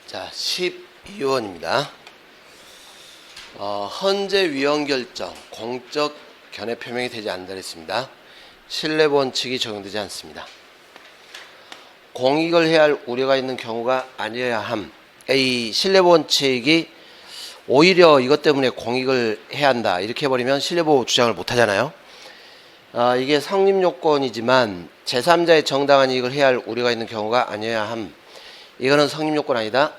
자, 12원입니다. 헌재 위헌 결정, 공적 견해 표명이 되지 않는다 했습니다. 신뢰 원칙이 적용되지 않습니다. 공익을 해야 할 우려가 있는 경우가 아니어야 함. 이 신뢰 원칙이 오히려 이것 때문에 공익을 해야 한다 이렇게 해버리면 신뢰보호 주장을 못 하잖아요. 이게 성립 요건이지만 제3자의 정당한 이익을 해야 할 우려가 있는 경우가 아니어야 함. 이거는 성립 요건 아니다.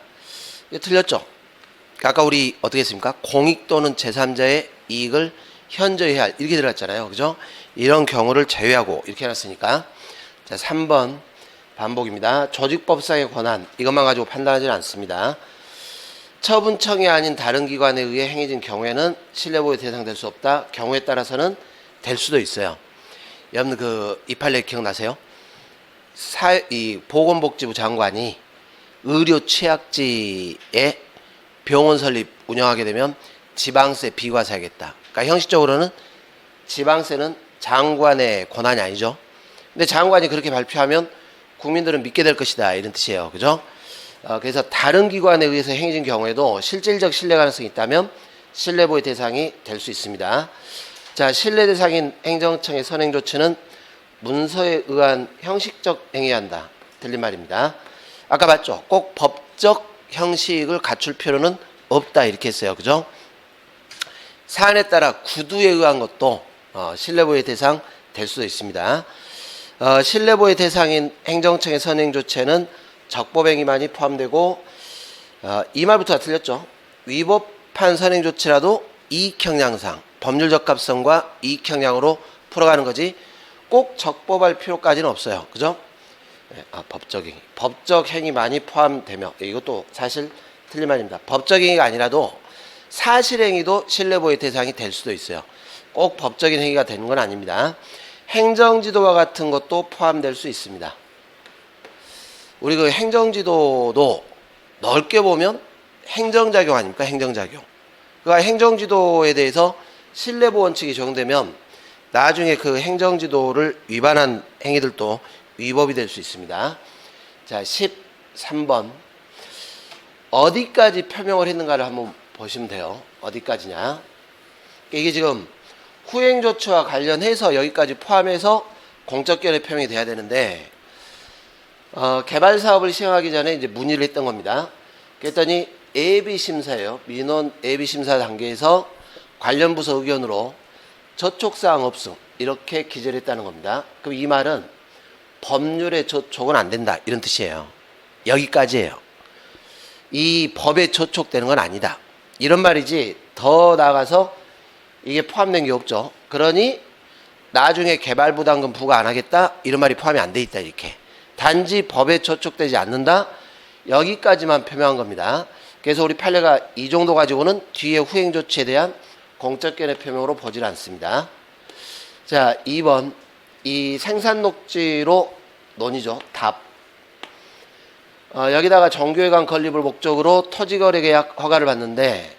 이거 틀렸죠? 아까 우리 어떻게 했습니까? 공익 또는 제3자의 이익을 현저해야 할 이렇게 들어갔잖아요. 그죠? 이런 경우를 제외하고 이렇게 해놨으니까. 자, 3번 반복입니다. 조직법상의 권한 이것만 가지고 판단하지는 않습니다. 처분청이 아닌 다른 기관에 의해 행해진 경우에는 신뢰보호의 대상될 수 없다. 경우에 따라서는 될 수도 있어요. 여러분 이 판례 기억나세요? 이 보건복지부 장관이 의료 취약지에 병원 설립 운영하게 되면 지방세 비과세하겠다. 그러니까 형식적으로는 지방세는 장관의 권한이 아니죠. 근데 장관이 그렇게 발표하면 국민들은 믿게 될 것이다 이런 뜻이에요. 그죠? 그래서 다른 기관에 의해서 행해진 경우에도 실질적 신뢰 가능성이 있다면 신뢰보호 대상이 될 수 있습니다. 자, 신뢰 대상인 행정청의 선행 조치는 문서에 의한 형식적 행해야 한다. 틀린 말입니다. 아까 봤죠? 꼭 법적 형식을 갖출 필요는 없다 이렇게 했어요. 그죠? 사안에 따라 구두에 의한 것도 신뢰보호의 대상 될 수도 있습니다. 신뢰보호의 대상인 행정청의 선행 조치에는 적법행위만이 포함되고 이 말부터가 틀렸죠. 위법한 선행 조치라도 이익형량상 법률 적합성과 이익형량으로 풀어가는 거지 꼭 적법할 필요까지는 없어요. 그죠? 법적 행위. 법적 행위만이 포함되며 이것도 사실 틀린 말입니다. 법적 행위가 아니라도 사실 행위도 신뢰보호의 대상이 될 수도 있어요. 꼭 법적인 행위가 되는 건 아닙니다. 행정지도와 같은 것도 포함될 수 있습니다. 우리 행정지도도 넓게 보면 행정작용 아닙니까? 행정작용. 그러니까 행정지도에 대해서 신뢰보호 원칙이 적용되면 나중에 그 행정지도를 위반한 행위들도 위법이 될 수 있습니다. 자, 13번. 어디까지 표명을 했는가를 한번 보시면 돼요. 어디까지냐. 이게 지금 후행조치와 관련해서 여기까지 포함해서 공적견해 표명이 돼야 되는데 개발 사업을 시행하기 전에 이제 문의를 했던 겁니다. 그랬더니 예비심사예요. 민원 예비심사 단계에서 관련 부서 의견으로 저촉사항 없음 이렇게 기재를 했다는 겁니다. 그럼 이 말은 법률에 저촉은 안 된다 이런 뜻이에요. 여기까지예요. 이 법에 저촉되는 건 아니다 이런 말이지 더 나아가서 이게 포함된 게 없죠. 그러니 나중에 개발부담금 부과 안 하겠다 이런 말이 포함이 안 돼 있다 이렇게. 단지 법에 저촉되지 않는다 여기까지만 표명한 겁니다. 그래서 우리 판례가 이 정도 가지고는 뒤에 후행조치에 대한 공적견해 표명으로 보질 않습니다. 자, 2번 이 생산녹지로 논의죠. 답. 여기다가 정교회관 건립을 목적으로 토지거래계약 허가를 받는데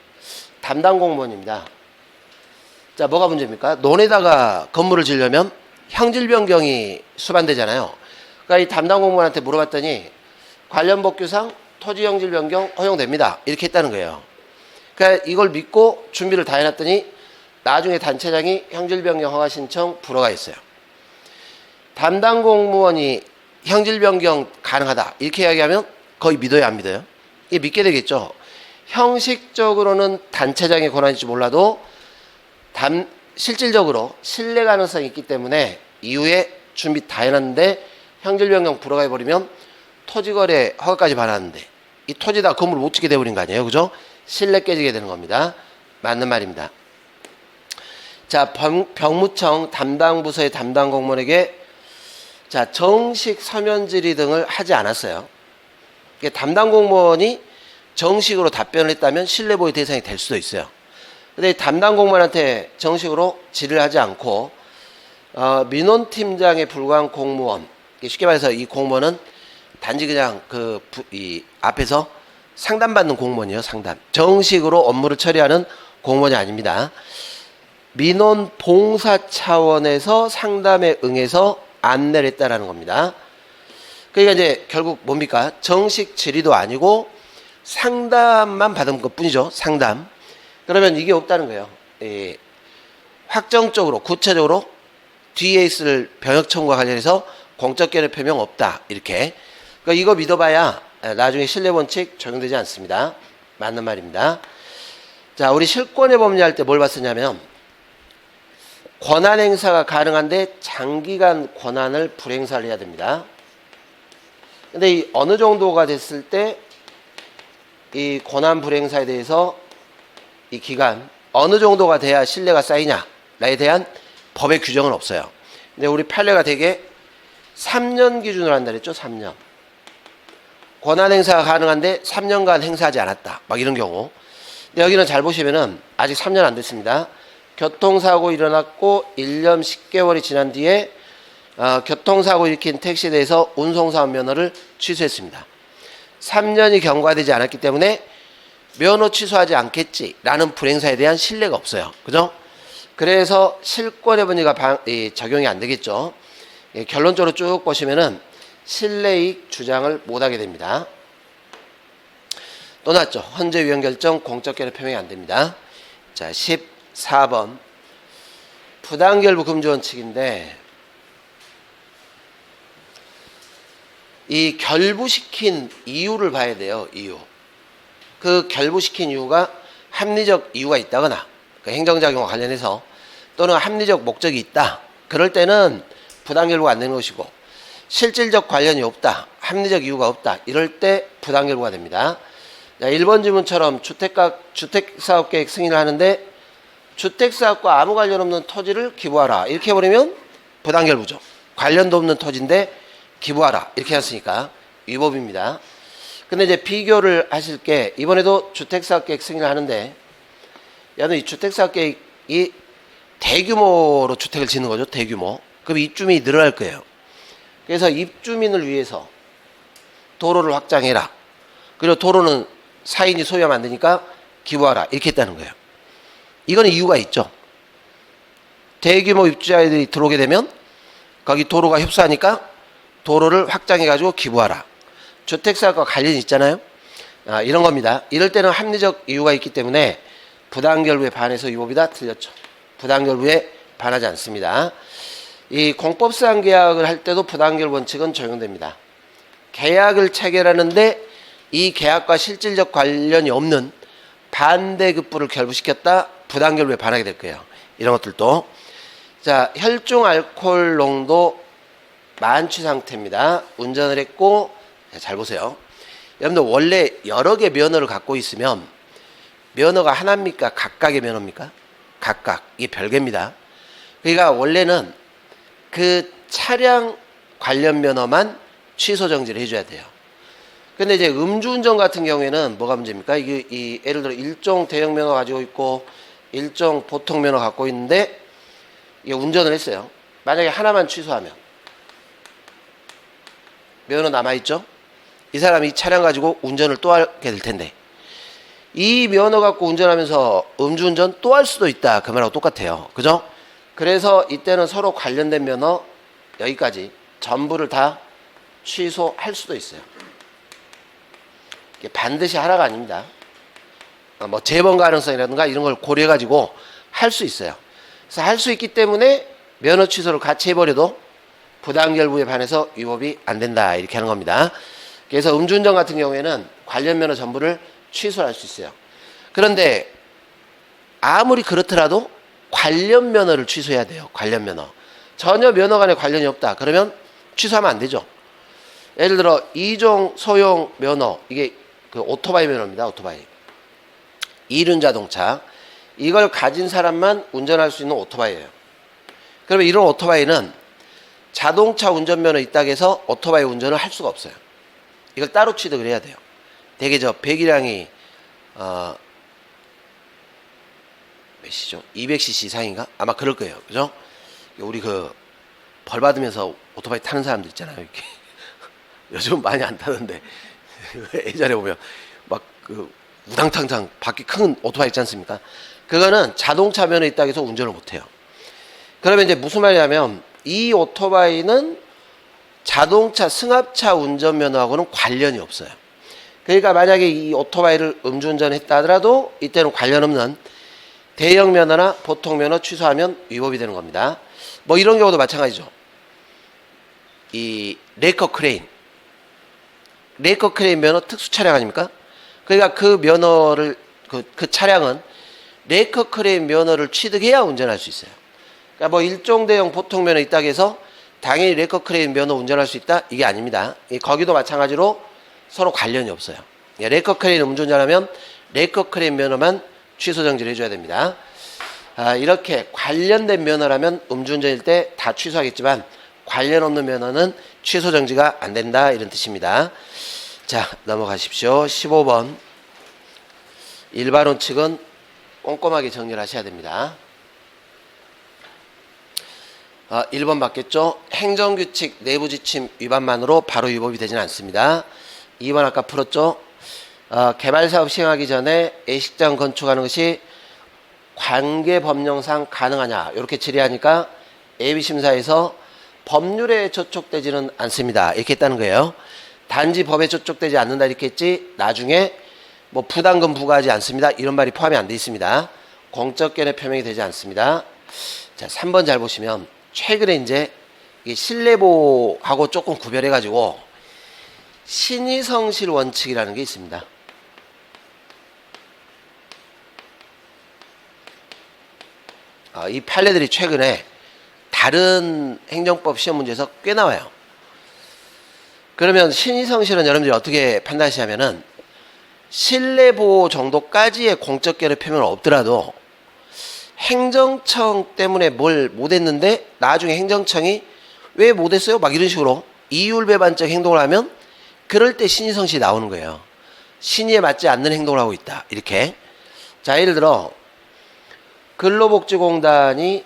담당 공무원입니다. 자, 뭐가 문제입니까? 논에다가 건물을 지으려면 형질 변경이 수반되잖아요. 그러니까 이 담당 공무원한테 물어봤더니 관련 법규상 토지 형질 변경 허용됩니다. 이렇게 했다는 거예요. 그러니까 이걸 믿고 준비를 다 해놨더니 나중에 단체장이 형질 변경 허가 신청 불허가 있어요. 담당 공무원이 형질 변경 가능하다 이렇게 이야기하면 거의 믿어요, 안 믿어요? 이게 믿게 되겠죠. 형식적으로는 단체장의 권한일지 몰라도 실질적으로 신뢰 가능성이 있기 때문에 이후에 준비 다 해놨는데 형질 변경 불허가 해버리면 토지거래 허가까지 받았는데 이 토지다 건물 못 짓게 돼버린 거 아니에요, 그죠? 신뢰 깨지게 되는 겁니다. 맞는 말입니다. 자, 병무청 담당 부서의 담당 공무원에게 자, 정식 서면 질의 등을 하지 않았어요. 담당 공무원이 정식으로 답변을 했다면 신뢰보호 대상이 될 수도 있어요. 근데 담당 공무원한테 정식으로 질의를 하지 않고 민원팀장에 불과한 공무원, 쉽게 말해서 이 공무원은 단지 그냥 이 앞에서 상담받는 공무원이에요. 상담. 정식으로 업무를 처리하는 공무원이 아닙니다. 민원 봉사 차원에서 상담에 응해서 안내를 했다라는 겁니다. 그러니까 이제 결국 뭡니까? 정식 질의도 아니고 상담만 받은 것 뿐이죠. 상담. 그러면 이게 없다는 거예요. 예, 확정적으로 구체적으로 뒤에 있을 병역 청구와 관련해서 공적 견해 표명 없다. 이렇게. 그러니까 이거 믿어봐야 나중에 신뢰원칙 적용되지 않습니다. 맞는 말입니다. 자, 우리 실권의 법리 할 때 뭘 봤었냐면 권한 행사가 가능한데 장기간 권한을 불행사를 해야 됩니다. 근데 이 어느 정도가 됐을 때 이 권한 불행사에 대해서 이 기간 어느 정도가 돼야 신뢰가 쌓이냐에 대한 법의 규정은 없어요. 근데 우리 판례가 되게 3년 기준으로 한다 그랬죠. 3년. 권한 행사가 가능한데 3년간 행사하지 않았다. 막 이런 경우. 근데 여기는 잘 보시면은 아직 3년 안 됐습니다. 교통사고 일어났고 1년 10개월이 지난 뒤에 교통사고 일으킨 택시에 대해서 운송사업 면허를 취소했습니다. 3년이 경과되지 않았기 때문에 면허 취소하지 않겠지라는 불행사에 대한 신뢰가 없어요. 그죠? 그래서 실권의 법리가 적용이 안 되겠죠. 결론적으로 쭉 보시면은 신뢰이익 주장을 못하게 됩니다. 또 나왔죠. 헌재 위헌 결정 공적 견해 표명이 안 됩니다. 자, 14번 부당결부 금지 원칙인데 이 결부시킨 이유를 봐야 돼요. 이유. 그 결부시킨 이유가 합리적 이유가 있다거나 그 행정작용과 관련해서 또는 합리적 목적이 있다. 그럴 때는 부당결부가 안 되는 것이고 실질적 관련이 없다. 합리적 이유가 없다. 이럴 때 부당결부가 됩니다. 자, 1번 질문처럼 주택사업계획 승인을 하는데 주택사업과 아무 관련 없는 토지를 기부하라. 이렇게 해버리면 부당결부죠. 관련도 없는 토지인데 기부하라. 이렇게 했으니까 위법입니다. 근데 이제 비교를 하실 게 이번에도 주택사업계획 승인을 하는데 야는 이 주택사업계획이 대규모로 주택을 짓는 거죠. 대규모. 그럼 입주민이 늘어날 거예요. 그래서 입주민을 위해서 도로를 확장해라. 그리고 도로는 사인이 소유하면 안 되니까 기부하라. 이렇게 했다는 거예요. 이거는 이유가 있죠. 대규모 입주자들이 들어오게 되면 거기 도로가 협소하니까 도로를 확장해가지고 기부하라. 주택사업과 관련이 있잖아요. 이런 겁니다. 이럴 때는 합리적 이유가 있기 때문에 부당결부에 반해서 위법이다. 틀렸죠. 부당결부에 반하지 않습니다. 이 공법상 계약을 할 때도 부당결부 원칙은 적용됩니다. 계약을 체결하는데 이 계약과 실질적 관련이 없는 반대급부를 결부시켰다. 부당결부에 반하게 될 거예요. 이런 것들도. 자, 혈중 알코올 농도 만취 상태입니다. 운전을 했고, 잘 보세요. 여러분들 원래 여러 개 면허를 갖고 있으면 면허가 하나입니까? 각각의 면허입니까? 각각. 이게 별개입니다. 그러니까 원래는 그 차량 관련 면허만 취소 정지를 해줘야 돼요. 근데 이제 음주운전 같은 경우에는 뭐가 문제입니까? 이게 예를 들어 일종 대형 면허 가지고 있고 일종 보통 면허 갖고 있는데 이게 운전을 했어요. 만약에 하나만 취소하면 면허 남아있죠? 이 사람이 이 차량 가지고 운전을 또 하게 될 텐데 이 면허 갖고 운전하면서 음주운전 또 할 수도 있다. 그 말하고 똑같아요. 그죠? 그래서 이때는 서로 관련된 면허 여기까지 전부를 다 취소할 수도 있어요. 이게 반드시 하나가 아닙니다. 뭐 재번 가능성이라든가 이런 걸 고려해가지고 할 수 있어요. 그래서 할 수 있기 때문에 면허 취소를 같이 해버려도 부당결부에 반해서 위법이 안 된다. 이렇게 하는 겁니다. 그래서 음주운전 같은 경우에는 관련 면허 전부를 취소할 수 있어요. 그런데 아무리 그렇더라도 관련 면허를 취소해야 돼요. 관련 면허. 전혀 면허 간에 관련이 없다. 그러면 취소하면 안 되죠. 예를 들어 2종 소형 면허, 이게 그 오토바이 면허입니다. 오토바이. 이륜 자동차. 이걸 가진 사람만 운전할 수 있는 오토바이예요. 그러면 이런 오토바이는 자동차 운전면허 있다고 해서 오토바이 운전을 할 수가 없어요. 이걸 따로 취득을 해야 돼요. 대개 저 배기량이 몇이죠? 200cc 이상인가? 아마 그럴 거예요. 그죠? 우리 그 벌 받으면서 오토바이 타는 사람들 있잖아요. 이렇게 요즘 많이 안 타는데 예전에 보면 막 그 우당탕탕 바퀴 큰 오토바이 있지 않습니까? 그거는 자동차 면허 있다고 해서 운전을 못 해요. 그러면 이제 무슨 말이냐면 이 오토바이는 자동차 승합차 운전면허하고는 관련이 없어요. 그러니까 만약에 이 오토바이를 음주운전했다 하더라도 이때는 관련 없는 대형 면허나 보통 면허 취소하면 위법이 되는 겁니다. 뭐 이런 경우도 마찬가지죠. 이 레이커 크레인 면허 특수 차량 아닙니까? 그러니까 그 면허를 그 차량은 레이커 크레인 면허를 취득해야 운전할 수 있어요. 그러니까 뭐 일종 대형 보통 면허 있다고 해서 당연히 레이커 크레인 면허 운전할 수 있다? 이게 아닙니다. 거기도 마찬가지로 서로 관련이 없어요. 레이커 크레인 음주운전하면 레이커 크레인 면허만 취소 정지를 해줘야 됩니다. 이렇게 관련된 면허라면 음주운전일 때 다 취소하겠지만 관련 없는 면허는 취소 정지가 안 된다 이런 뜻입니다. 자, 넘어가십시오. 15번 일반 원칙은 꼼꼼하게 정리를 하셔야 됩니다. 1번 맞겠죠? 행정규칙 내부지침 위반만으로 바로 위법이 되지는 않습니다. 2번 아까 풀었죠? 개발사업 시행하기 전에 예식장 건축하는 것이 관계법령상 가능하냐 이렇게 질의하니까 예비심사에서 법률에 저촉되지는 않습니다. 이렇게 했다는 거예요. 단지 법에 저촉되지 않는다 이렇게 했지 나중에 뭐 부담금 부과하지 않습니다. 이런 말이 포함이 안 돼 있습니다. 공적 견해 표명이 되지 않습니다. 자, 3번 잘 보시면 최근에 이제 신뢰보하고 조금 구별해 가지고 신의성실 원칙이라는 게 있습니다. 이 판례들이 최근에 다른 행정법 시험 문제에서 꽤 나와요. 그러면 신의성실은 여러분들이 어떻게 판단하시냐면은 신뢰보호 정도까지의 공적 견해 표명은 없더라도 행정청 때문에 뭘 못했는데 나중에 행정청이 왜 못했어요? 막 이런 식으로 이율배반적 행동을 하면 그럴 때 신의성실이 나오는 거예요. 신의에 맞지 않는 행동을 하고 있다. 이렇게. 자, 예를 들어 근로복지공단이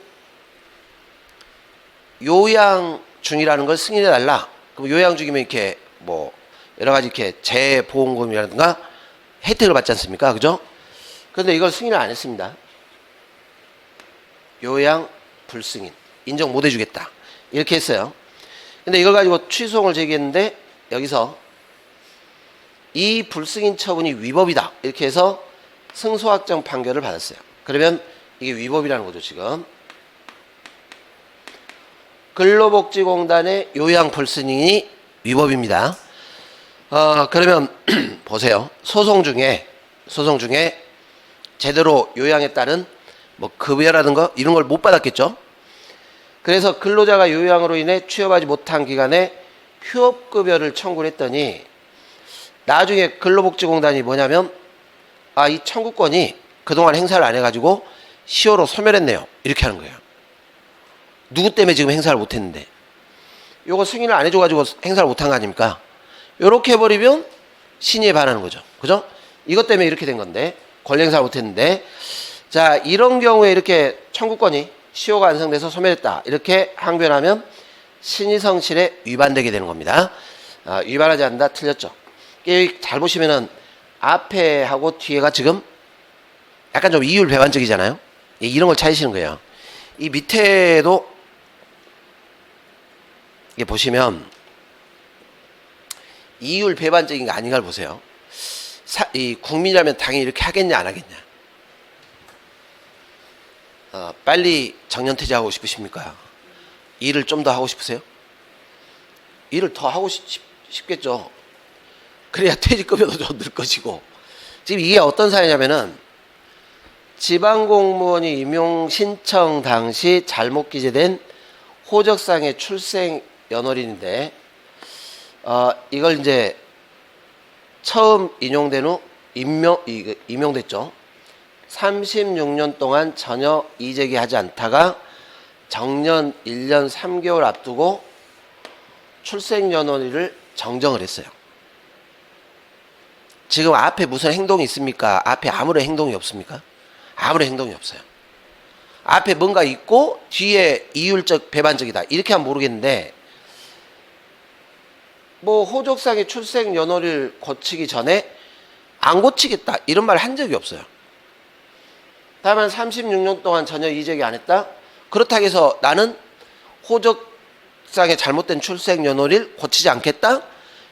요양 중이라는 걸 승인해 달라. 그럼 요양 중이면 이렇게 뭐 여러 가지 이렇게 재보험금이라든가 혜택을 받지 않습니까? 그죠? 그런데 이걸 승인을 안 했습니다. 요양 불승인. 인정 못 해주겠다. 이렇게 했어요. 근데 이걸 가지고 취소를 제기했는데 여기서 이 불승인 처분이 위법이다. 이렇게 해서 승소확정 판결을 받았어요. 그러면 이게 위법이라는 거죠, 지금. 근로복지공단의 요양 불승인이 위법입니다. 그러면 보세요. 소송 중에 제대로 요양에 따른 뭐 급여라든가 이런 걸 못 받았겠죠. 그래서 근로자가 요양으로 인해 취업하지 못한 기간에 휴업급여를 청구를 했더니 나중에 근로복지공단이 뭐냐면 이 청구권이 그동안 행사를 안 해가지고 시효로 소멸했네요. 이렇게 하는 거예요. 누구 때문에 지금 행사를 못했는데 요거 승인을 안 해줘가지고 행사를 못한 거 아닙니까? 요렇게 해버리면 신의에 반하는 거죠. 그죠? 이것 때문에 이렇게 된 건데 권리 행사를 못했는데 자, 이런 경우에 이렇게 청구권이 시효가 완성돼서 소멸했다 이렇게 항변하면 신의성실에 위반되게 되는 겁니다. 위반하지 않는다 틀렸죠. 잘 보시면은 앞에 하고 뒤에가 지금 약간 좀 이율 배반적이잖아요. 이런 걸 찾으시는 거예요. 이 밑에도 이게 보시면 이율 배반적인 거 아닌가를 보세요. 이 국민이라면 당연히 이렇게 하겠냐 안 하겠냐. 빨리 정년퇴직하고 싶으십니까? 일을 좀 더 하고 싶으세요? 일을 더 하고 싶겠죠. 그래야 퇴직급여도 좀 늘 것이고. 지금 이게 어떤 사회냐면은 지방공무원이 임용 신청 당시 잘못 기재된 호적상의 출생 연월인데 이걸 이제 처음 인용된 후 임용됐죠. 36년 동안 전혀 이직하지 않다가 정년 1년 3개월 앞두고 출생 연월일을 정정을 했어요. 지금 앞에 무슨 행동이 있습니까? 앞에 아무런 행동이 없습니까? 아무런 행동이 없어요. 앞에 뭔가 있고 뒤에 이율적 배반적이다 이렇게 하면 모르겠는데 뭐 호적상의 출생 연월일 고치기 전에 안 고치겠다 이런 말 한 적이 없어요. 다만 36년 동안 전혀 이직이 안 했다? 그렇다고 해서 나는 호적상의 잘못된 출생 연월일 고치지 않겠다?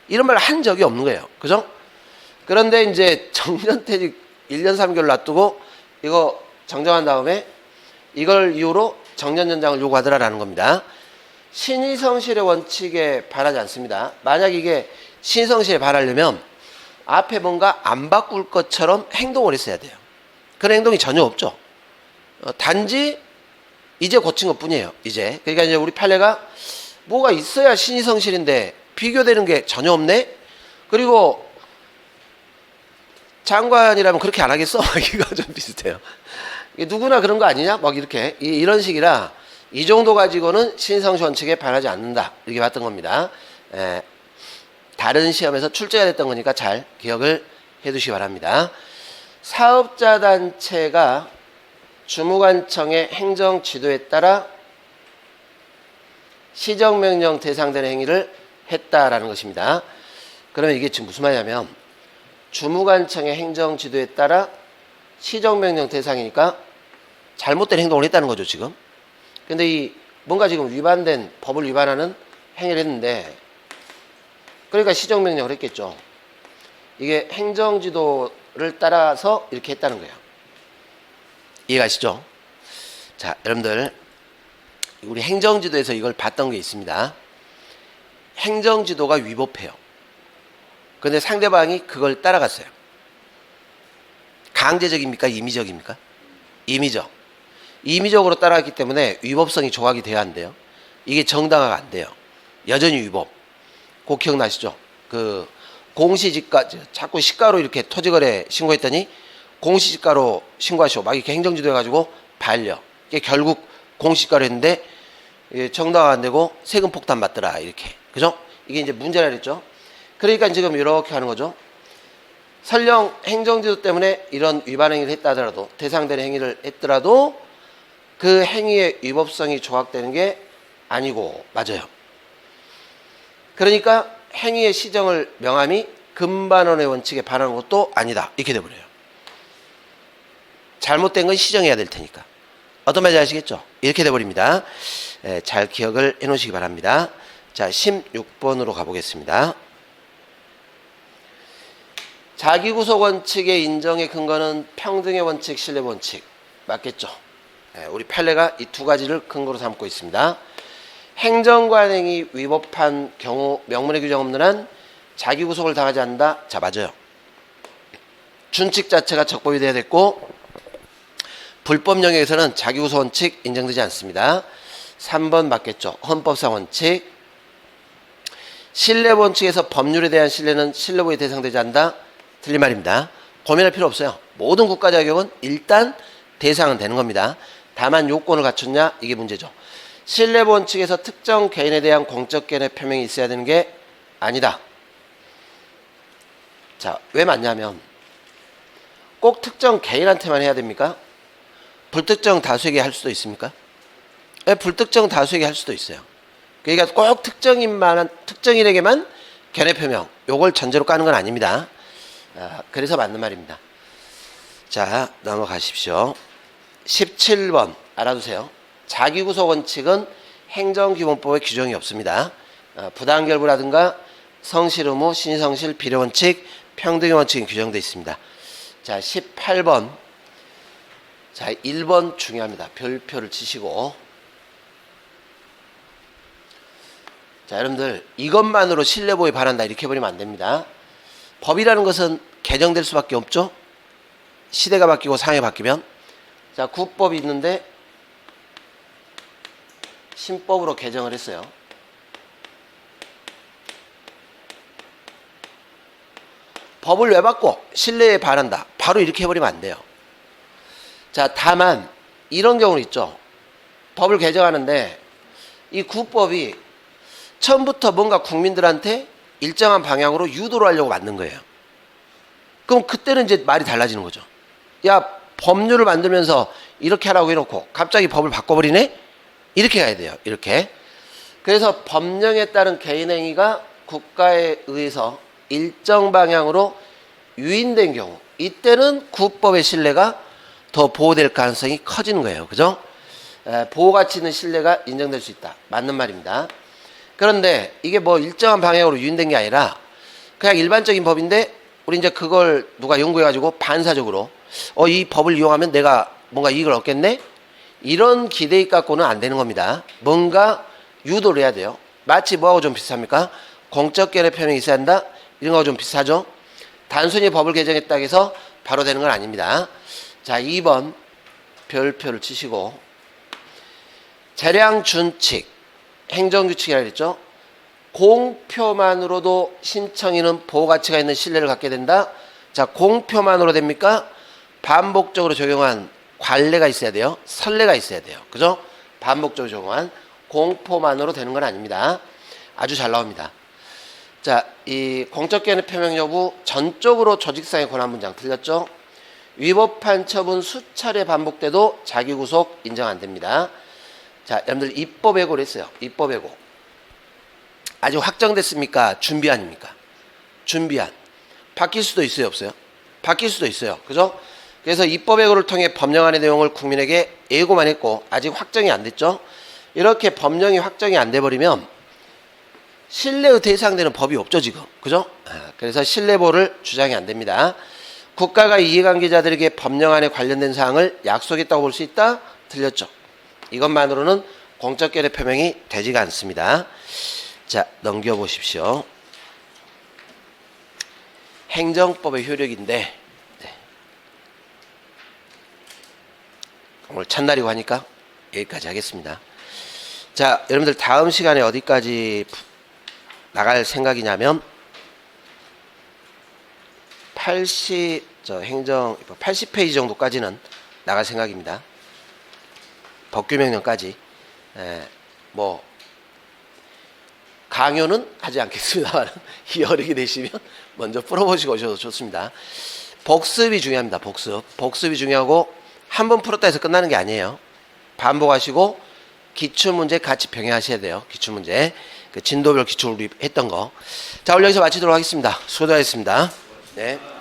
이런 말 한 적이 없는 거예요. 그죠? 그런데 이제 정년퇴직 1년 3개월 놔두고 이거 정정한 다음에 이걸 이유로 정년 연장을 요구하더라라는 겁니다. 신의성실의 원칙에 반하지 않습니다. 만약 이게 신의성실에 반하려면 앞에 뭔가 안 바꿀 것처럼 행동을 했어야 돼요. 그런 행동이 전혀 없죠. 단지 이제 고친 것 뿐이에요. 이제. 그러니까 이제 우리 판례가 뭐가 있어야 신의성실인데 비교되는 게 전혀 없네? 그리고 장관이라면 그렇게 안 하겠어? 이거 좀 비슷해요. 누구나 그런 거 아니냐? 막 이렇게. 이런 식이라 이 정도 가지고는 신의성실 원칙에 반하지 않는다. 이렇게 봤던 겁니다. 다른 시험에서 출제가 됐던 거니까 잘 기억을 해 두시기 바랍니다. 사업자 단체가 주무관청의 행정 지도에 따라 시정명령 대상되는 행위를 했다라는 것입니다. 그러면 이게 지금 무슨 말이냐면 주무관청의 행정 지도에 따라 시정명령 대상이니까 잘못된 행동을 했다는 거죠, 지금. 근데 이 뭔가 지금 위반된 법을 위반하는 행위를 했는데 그러니까 시정명령을 했겠죠. 이게 행정지도를 따라서 이렇게 했다는 거예요. 이해가시죠? 자, 여러분들 우리 행정지도에서 이걸 봤던 게 있습니다. 행정지도가 위법해요. 근데 상대방이 그걸 따라갔어요. 강제적입니까? 임의적입니까? 임의적. 임의적으로 따라갔기 때문에 위법성이 조각이 돼야 한대요. 이게 정당화가 안 돼요. 여전히 위법. 꼭 기억나시죠? 그 공시지가 자꾸 시가로 이렇게 토지거래 신고했더니 공시지가로 신고하시오. 막 이렇게 행정지도 해가지고 반려. 이게 결국 공시지가로 했는데 정당화가 안 되고 세금 폭탄 맞더라. 이렇게. 그죠? 이게 이제 문제라 그랬죠. 그러니까 지금 이렇게 하는 거죠. 설령 행정지도 때문에 이런 위반 행위를 했다 하더라도 대상되는 행위를 했더라도 그 행위의 위법성이 조각되는 게 아니고 맞아요. 그러니까 행위의 시정을 명함이 금반원의 원칙에 반하는 것도 아니다. 이렇게 돼버려요. 잘못된 건 시정해야 될 테니까. 어떤 말인지 아시겠죠? 이렇게 돼버립니다. 잘 기억을 해놓으시기 바랍니다. 자, 16번으로 가보겠습니다. 자기구속 원칙의 인정의 근거는 평등의 원칙, 신뢰 원칙. 맞겠죠? 우리 판례가 이 두 가지를 근거로 삼고 있습니다. 행정관행이 위법한 경우 명문의 규정 없는 한 자기구속을 당하지 않는다. 자, 맞아요. 준칙 자체가 적법이 돼야 됐고 불법 영역에서는 자기구속 원칙 인정되지 않습니다. 3번 맞겠죠. 헌법상 원칙. 신뢰 원칙에서 법률에 대한 신뢰는 신뢰보호에 대상되지 않는다. 틀린 말입니다. 고민할 필요 없어요. 모든 국가 자격은 일단 대상은 되는 겁니다. 다만 요건을 갖췄냐 이게 문제죠. 신뢰보호 원칙에서 특정 개인에 대한 공적 견해 표명이 있어야 되는 게 아니다. 자, 왜 맞냐면 꼭 특정 개인한테만 해야 됩니까? 불특정 다수에게 할 수도 있습니까? 네, 불특정 다수에게 할 수도 있어요. 그러니까 꼭 특정인에게만 견해 표명 요걸 전제로 까는 건 아닙니다. 그래서 맞는 말입니다. 자, 넘어가십시오. 17번 알아두세요. 자기구속 원칙은 행정기본법에 규정이 없습니다. 부당결부라든가 성실 의무, 신성실, 비례원칙, 평등의 원칙이 규정되어 있습니다. 자, 18번. 자, 1번 중요합니다. 별표를 치시고. 자, 여러분들 이것만으로 신뢰보호에 반한다 이렇게 버리면 안 됩니다. 법이라는 것은 개정될 수밖에 없죠. 시대가 바뀌고 상황이 바뀌면. 자, 국법이 있는데 신법으로 개정을 했어요. 법을 왜 바꿔? 신뢰에 반한다. 바로 이렇게 해버리면 안 돼요. 자, 다만 이런 경우는 있죠. 법을 개정하는데 이 국법이 처음부터 뭔가 국민들한테 일정한 방향으로 유도를 하려고 만든 거예요. 그럼 그때는 이제 말이 달라지는 거죠. 야, 법률을 만들면서 이렇게 하라고 해놓고 갑자기 법을 바꿔버리네? 이렇게 가야 돼요. 이렇게. 그래서 법령에 따른 개인행위가 국가에 의해서 일정 방향으로 유인된 경우 이때는 국법의 신뢰가 더 보호될 가능성이 커지는 거예요. 그죠? 보호가치 있는 신뢰가 인정될 수 있다. 맞는 말입니다. 그런데 이게 뭐 일정한 방향으로 유인된 게 아니라 그냥 일반적인 법인데 우리 이제 그걸 누가 연구해가지고 반사적으로 이 법을 이용하면 내가 뭔가 이익을 얻겠네? 이런 기대입 갖고는 안 되는 겁니다. 뭔가 유도를 해야 돼요. 마치 뭐하고 좀 비슷합니까? 공적 견해 표명이 있어야 한다? 이런 거하고 좀 비슷하죠? 단순히 법을 개정했다고 해서 바로 되는 건 아닙니다. 자, 2번 별표를 치시고 재량 준칙 행정규칙이라고 했죠. 공표만으로도 신청인은 보호가치가 있는 신뢰를 갖게 된다. 자, 공표만으로 됩니까? 반복적으로 적용한 관례가 있어야 돼요. 선례가 있어야 돼요. 그죠? 반복적으로 적용한 공포만으로 되는 건 아닙니다. 아주 잘 나옵니다. 자, 이 공적 견해 표명 여부 전적으로 조직상의 권한 문장 틀렸죠? 위법한 처분 수차례 반복돼도 자기 구속 인정 안 됩니다. 자, 여러분들 입법 예고를 했어요. 입법 예고. 아직 확정됐습니까? 준비안입니까? 준비안. 바뀔 수도 있어요, 없어요? 바뀔 수도 있어요. 그죠? 그래서 입법 예고를 통해 법령안의 내용을 국민에게 예고만 했고 아직 확정이 안 됐죠? 이렇게 법령이 확정이 안 돼버리면 신뢰의 대상되는 법이 없죠, 지금. 그죠? 그래서 신뢰보호를 주장이 안 됩니다. 국가가 이해관계자들에게 법령안에 관련된 사항을 약속했다고 볼 수 있다? 틀렸죠. 이것만으로는 공적 견해 표명이 되지가 않습니다. 자, 넘겨보십시오. 행정법의 효력인데 오늘 첫날이고 하니까 여기까지 하겠습니다. 자, 여러분들 다음 시간에 어디까지 나갈 생각이냐면 80페이지 정도까지는 나갈 생각입니다. 법규명령까지. 뭐 강요는 하지 않겠습니다만 이 어렵게 되시면 먼저 풀어보시고 오셔도 좋습니다. 복습이 중요합니다. 복습이 중요하고 한 번 풀었다 해서 끝나는 게 아니에요. 반복하시고 기출문제 같이 병행하셔야 돼요. 기출문제. 그 진도별 기출 우리 했던 거. 자, 오늘 여기서 마치도록 하겠습니다. 수고하셨습니다. 네.